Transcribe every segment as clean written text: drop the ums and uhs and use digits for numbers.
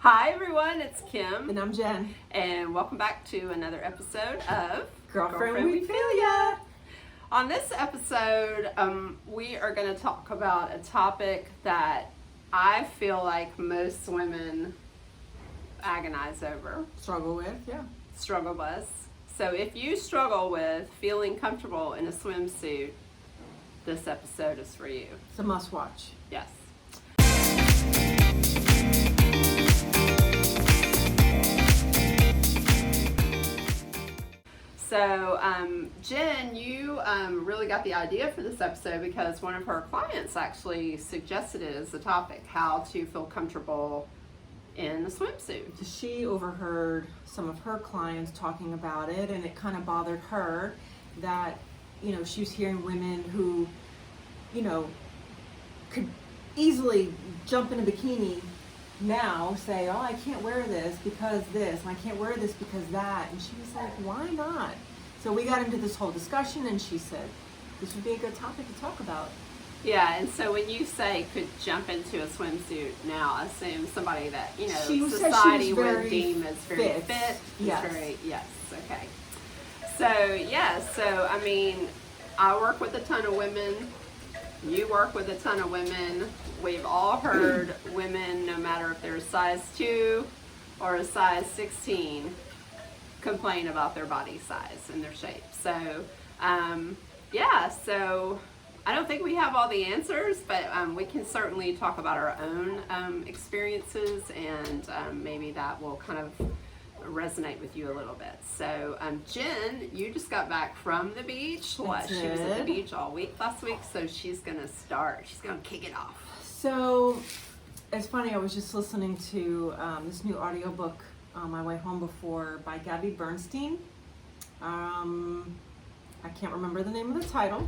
Hi everyone, it's Kim. And I'm Jen. And welcome back to another episode of Girlfriend, we feel ya. On this episode, we are going to talk about a topic that I feel like most women agonize over. Struggle with. So if you struggle with feeling comfortable in a swimsuit, this episode is for you. It's a must watch. Yes. So, Jen, you really got the idea for this episode because one of her clients actually suggested it as a topic, how to feel comfortable in a swimsuit. She overheard some of her clients talking about it, and it kind of bothered her that, she was hearing women who, could easily jump in a bikini now say, oh, I can't wear this because this, and I can't wear this because that. And she was like, why not? So we got into this whole discussion, and she said, this would be a good topic to talk about. Yeah, and so when you say could jump into a swimsuit now, assume somebody that, society would deem as very fit. Yes. Okay. So I mean, I work with a ton of women. You work with a ton of women. We've all heard women, no matter if they're a size 2 or a size 16, complain about their body size and their shape. So, so I don't think we have all the answers, but we can certainly talk about our own experiences, and maybe that will kind of resonate with you a little bit. So, Jen, you just got back from the beach. She was at the beach all week last week, so she's gonna kick it off. So, it's funny, I was just listening to this new audiobook on my way home before by Gabby Bernstein. I can't remember the name of the title,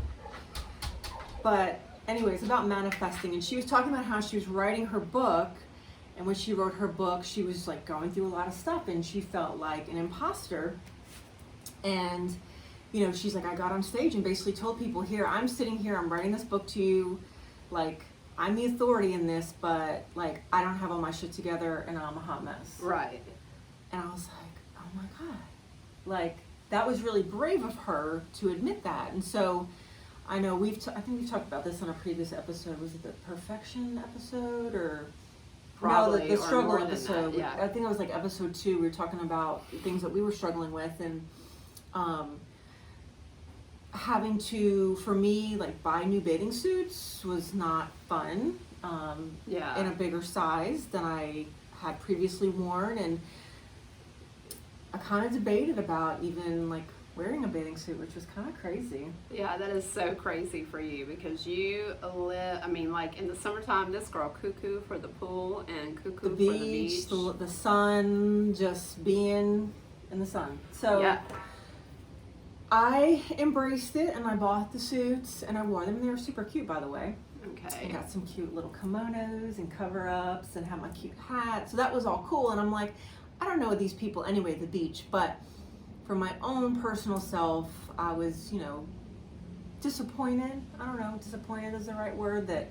but anyways, about manifesting, and she was talking about how she was writing her book. And when she wrote her book, she was like going through a lot of stuff, and she felt like an imposter. And, she's like, I got on stage and basically told people, here, I'm sitting here, I'm writing this book to you. Like, I'm the authority in this, but like, I don't have all my shit together and I'm a hot mess. Right. And I was like, oh my God. Like, that was really brave of her to admit that. And so I know I think we've talked about this on a previous episode. Was it the perfection episode or? Probably, no, the struggle or more episode. Than that, yeah. I think it was like episode 2. We were talking about things that we were struggling with, and having to, for me, like buy new bathing suits was not fun. In a bigger size than I had previously worn, and I kind of debated about even like wearing a bathing suit, which was kind of crazy. Yeah, that is so crazy for you because you live, like in the summertime, this girl cuckoo for the pool and cuckoo for the beach. The sun, just being in the sun. So yeah. I embraced it, and I bought the suits, and I wore them. They were super cute, by the way. Okay. I got some cute little kimonos and cover-ups and had my cute hat. So that was all cool, and I'm like, I don't know these people anyway at the beach, but for my own personal self, I was, disappointed. I don't know, disappointed is the right word, that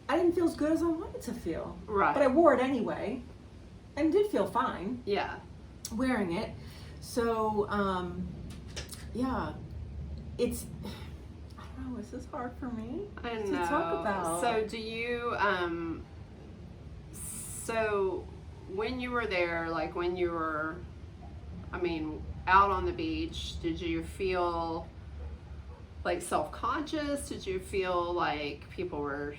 I didn't feel as good as I wanted to feel. Right. But I wore it anyway and did feel fine. Yeah. Wearing it. So, it's, I don't know, this is hard for me to talk about. So do you, so when you were there, like when you were, out on the beach, did you feel like self-conscious? Did you feel like people were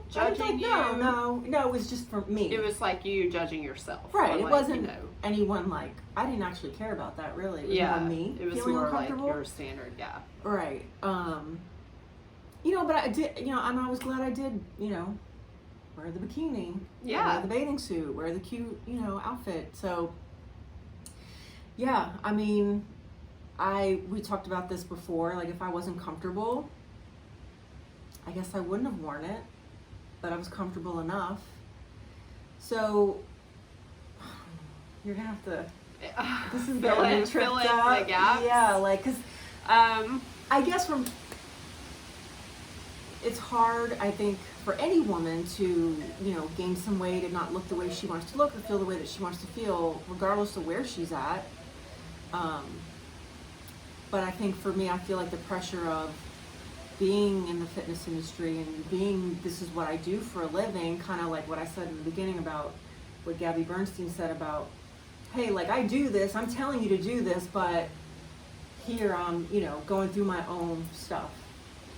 judging you? No, it was just for me. It was like you judging yourself. Right, it wasn't anyone like, I didn't actually care about that really. It was more me. It was feeling more like uncomfortable. your standard, yeah. Right. But I did, and I was glad I did, wear the bikini. Yeah. Wear the bathing suit, wear the cute, outfit. So, yeah, we talked about this before, like if I wasn't comfortable, I guess I wouldn't have worn it, but I was comfortable enough. So, you're gonna have to, this is getting me tripped up. The gaps. Yeah, like, cause, I guess it's hard, I think, for any woman to, gain some weight and not look the way she wants to look or feel the way that she wants to feel, regardless of where she's at. But I think for me, I feel like the pressure of being in the fitness industry and this is what I do for a living, kind of like what I said in the beginning about what Gabby Bernstein said about, hey, like I do this, I'm telling you to do this, but here I'm, going through my own stuff.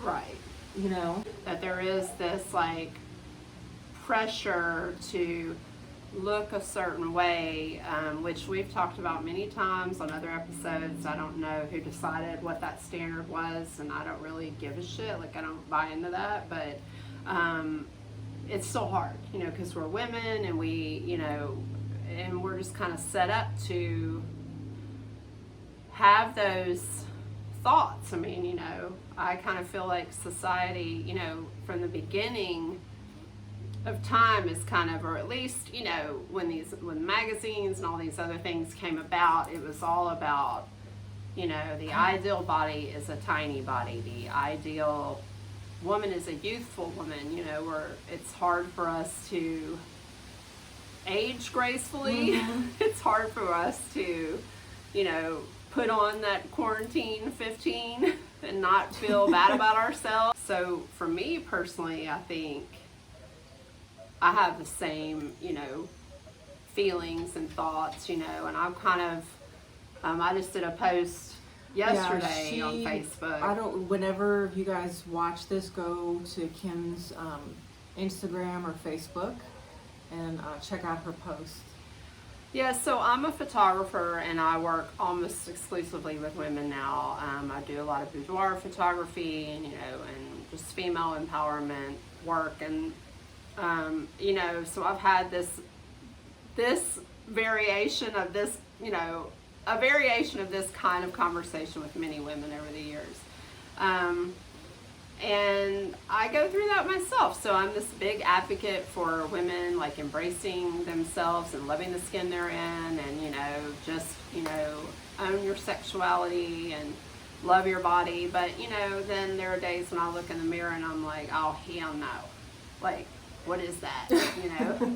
Right. That there is this like pressure to look a certain way, which we've talked about many times on other episodes. I don't know who decided what that standard was, and I don't really give a shit. Like, I don't buy into that, but it's so hard, because we're women and we, and we're just kind of set up to have those thoughts. I mean, I kind of feel like society, from the beginning of time is kind of, or at least, when magazines and all these other things came about, it was all about, the ideal body is a tiny body. The ideal woman is a youthful woman, where it's hard for us to age gracefully. Mm-hmm. It's hard for us to, put on that quarantine 15 and not feel bad about ourselves. So for me personally, I think I have the same, feelings and thoughts, and I'm kind of, I just did a post yesterday on Facebook. Whenever you guys watch this, go to Kim's Instagram or Facebook and check out her post. Yeah, so I'm a photographer and I work almost exclusively with women now. I do a lot of boudoir photography and, and just female empowerment work. And, so I've had this variation of this, a variation of this kind of conversation with many women over the years. And I go through that myself. So I'm this big advocate for women, like embracing themselves and loving the skin they're in and, just, own your sexuality and love your body. But, then there are days when I look in the mirror and I'm like, oh, hell no. Like, what is that?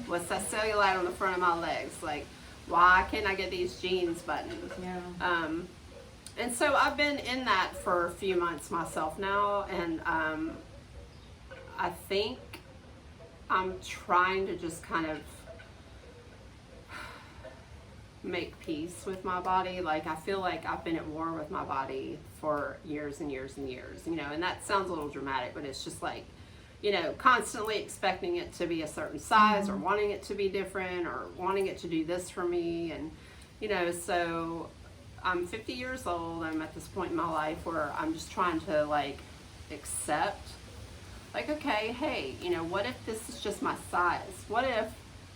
What's that cellulite on the front of my legs? Like, why can't I get these jeans buttoned? Yeah. And so I've been in that for a few months myself now, and I think I'm trying to just kind of make peace with my body. Like, I feel like I've been at war with my body for years and years and years, and that sounds a little dramatic, but it's just like, constantly expecting it to be a certain size or wanting it to be different or wanting it to do this for me. And, so I'm 50 years old. I'm at this point in my life where I'm just trying to like accept, like, okay, hey, what if this is just my size? What if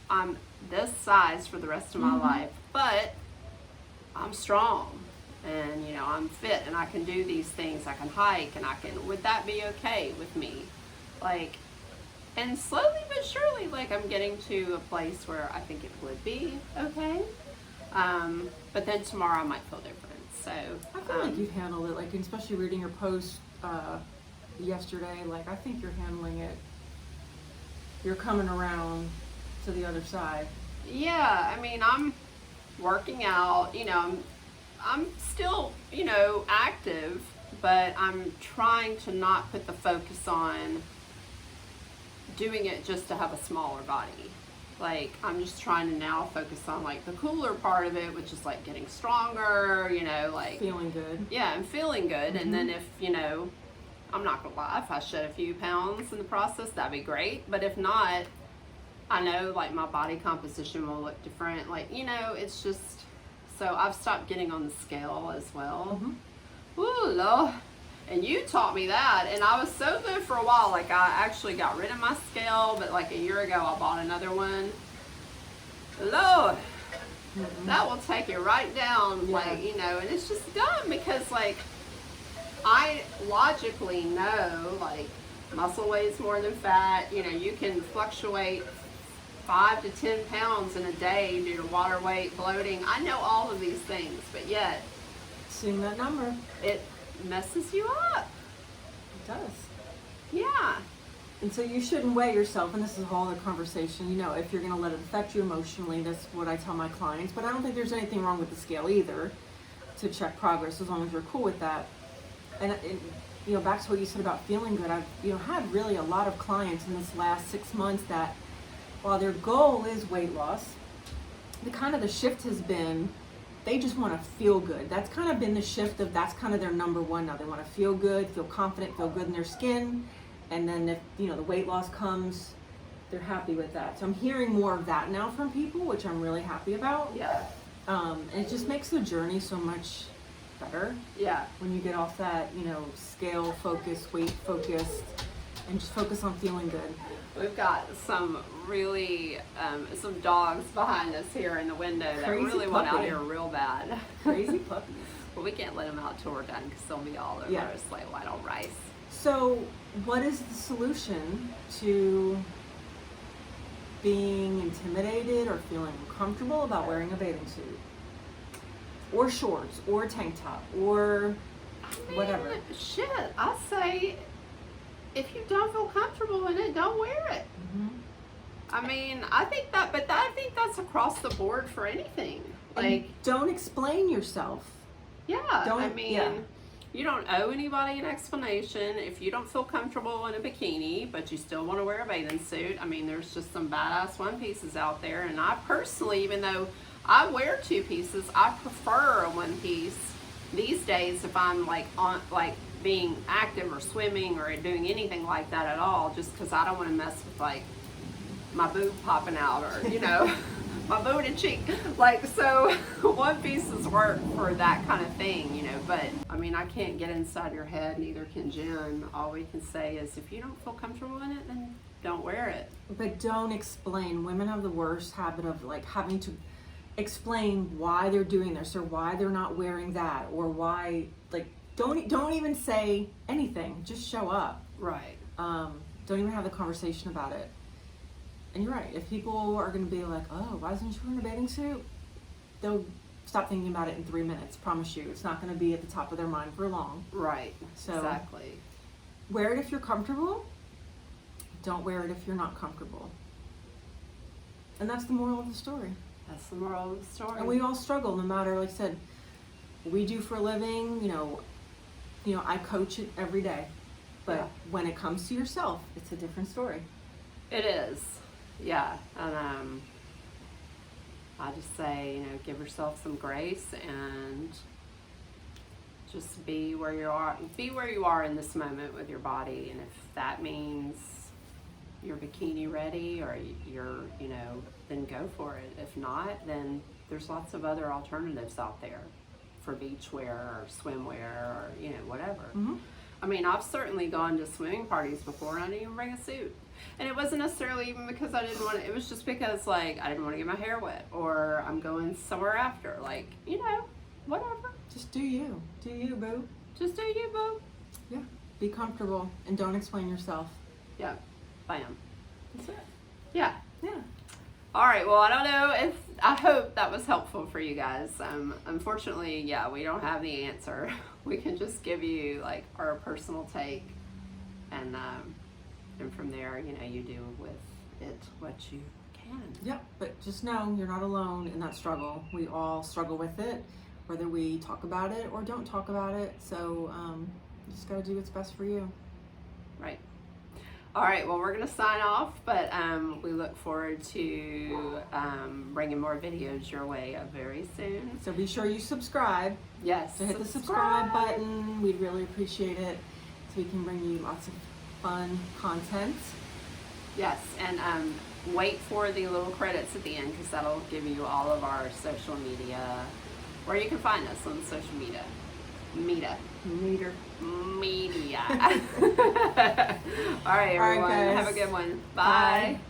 I'm this size for the rest of my life, but I'm strong and, I'm fit and I can do these things. I can hike and would that be okay with me? Like, and slowly but surely, like, I'm getting to a place where I think it would be okay. But then tomorrow I might feel different. So I feel like you've handled it, like, especially reading your post yesterday. Like, I think you're handling it. You're coming around to the other side. Yeah, I mean, I'm working out. I'm still, active, but I'm trying to not put the focus on doing it just to have a smaller body. Like, I'm just trying to now focus on like the cooler part of it, which is like getting stronger, like feeling good. Yeah, I'm feeling good. And then if, I'm not gonna lie, if I shed a few pounds in the process, that'd be great. But if not, I know like my body composition will look different. Like, it's just, so I've stopped getting on the scale as well. Ooh, Lord. And you taught me that, and I was so good for a while. Like, I actually got rid of my scale, but like a year ago I bought another one. Lord, that will take you right down, like, and it's just dumb because, like, I logically know, like, muscle weighs more than fat. You can fluctuate 5 to 10 pounds in a day due to water weight, bloating. I know all of these things, but yet, seeing that number, it messes you up. It does. Yeah. And so you shouldn't weigh yourself, and this is a whole other conversation, you know, if you're going to let it affect you emotionally. That's what I tell my clients. But I don't think there's anything wrong with the scale either, to check progress, as long as you're cool with that. And you know, back to what you said about feeling good, I've, you know, had really a lot of clients in this last 6 months that, while their goal is weight loss, the shift has been, they just want to feel good. That's kind of been the shift of, that's kind of their number one now. They want to feel good, feel confident, feel good in their skin. And then if, you know, the weight loss comes, they're happy with that. So I'm hearing more of that now from people, which I'm really happy about. Yeah. And it just makes the journey so much better. Yeah. When you get off that, you know, scale focused, weight focused, and just focus on feeling good. We've got some really, some dogs behind us here in the window that Crazy really want out puppy. here real bad. Crazy puppies. But we can't let them out till we're done because they'll be all over Yeah. us like white on rice. So, what is the solution to being intimidated or feeling uncomfortable about wearing a bathing suit? Or shorts, or tank top, or whatever. Shit, I say, if you don't feel comfortable in it, don't wear it. Mm-hmm. I mean, I think that's across the board for anything. Like, And don't explain yourself. yeah, Don't- I mean, yeah. you don't owe anybody an explanation. If you don't feel comfortable in a bikini, but you still want to wear a bathing suit, I mean, there's just some badass one pieces out there. And I personally, even though I wear two pieces, I prefer a one piece these days if I'm like being active or swimming or doing anything like that at all, just because I don't want to mess with like my boob popping out or, you know, my booty cheek. Like, so one pieces work for that kind of thing, you know. But I mean, I can't get inside your head, neither can Jen. All we can say is if you don't feel comfortable in it, then don't wear it. But don't explain. Women have the worst habit of like having to explain why they're doing this or why they're not wearing that or why, like, don't even say anything. Just show up. Right. Don't even have the conversation about it. And you're right. If people are going to be like, oh, why isn't she wearing a bathing suit? They'll stop thinking about it in 3 minutes. Promise you. It's not going to be at the top of their mind for long. Right. So exactly. wear it if you're comfortable. Don't wear it if you're not comfortable. And that's the moral of the story. That's the moral of the story. And we all struggle, no matter, like I said, we do for a living, you know, I coach it every day. But Yeah. when it comes to yourself, it's a different story. It is. Yeah. And I just say, you know, give yourself some grace and just be where you are. Be where you are in this moment with your body. And if that means you're bikini ready or you're, you know, then go for it. If not, then there's lots of other alternatives out there for beachwear or swimwear or, you know, whatever. Mm-hmm. I mean, I've certainly gone to swimming parties before and I didn't even bring a suit. And it wasn't necessarily even because I didn't want to, it was just because, like, I didn't want to get my hair wet or I'm going somewhere after. Like, you know, whatever. Just do you. Do you, boo. Just do you, boo. Yeah. Be comfortable and don't explain yourself. Yeah. Bam. That's it. Yeah. Yeah. All right. Well, I don't know I hope that was helpful for you guys. Unfortunately, yeah, we don't have the answer. We can just give you like our personal take, and from there, you know, you do with it what you can. Yep. But just know you're not alone in that struggle. We all struggle with it, whether we talk about it or don't talk about it. So you just got to do what's best for you. Right. All right, well, we're going to sign off, but we look forward to bringing more videos your way very soon. So be sure you subscribe. Yes. So hit the subscribe button. We'd really appreciate it so we can bring you lots of fun content. Yes, and wait for the little credits at the end because that'll give you all of our social media, where you can find us on social media. Media. All right, everyone. guys. Have a good one. Bye. Bye.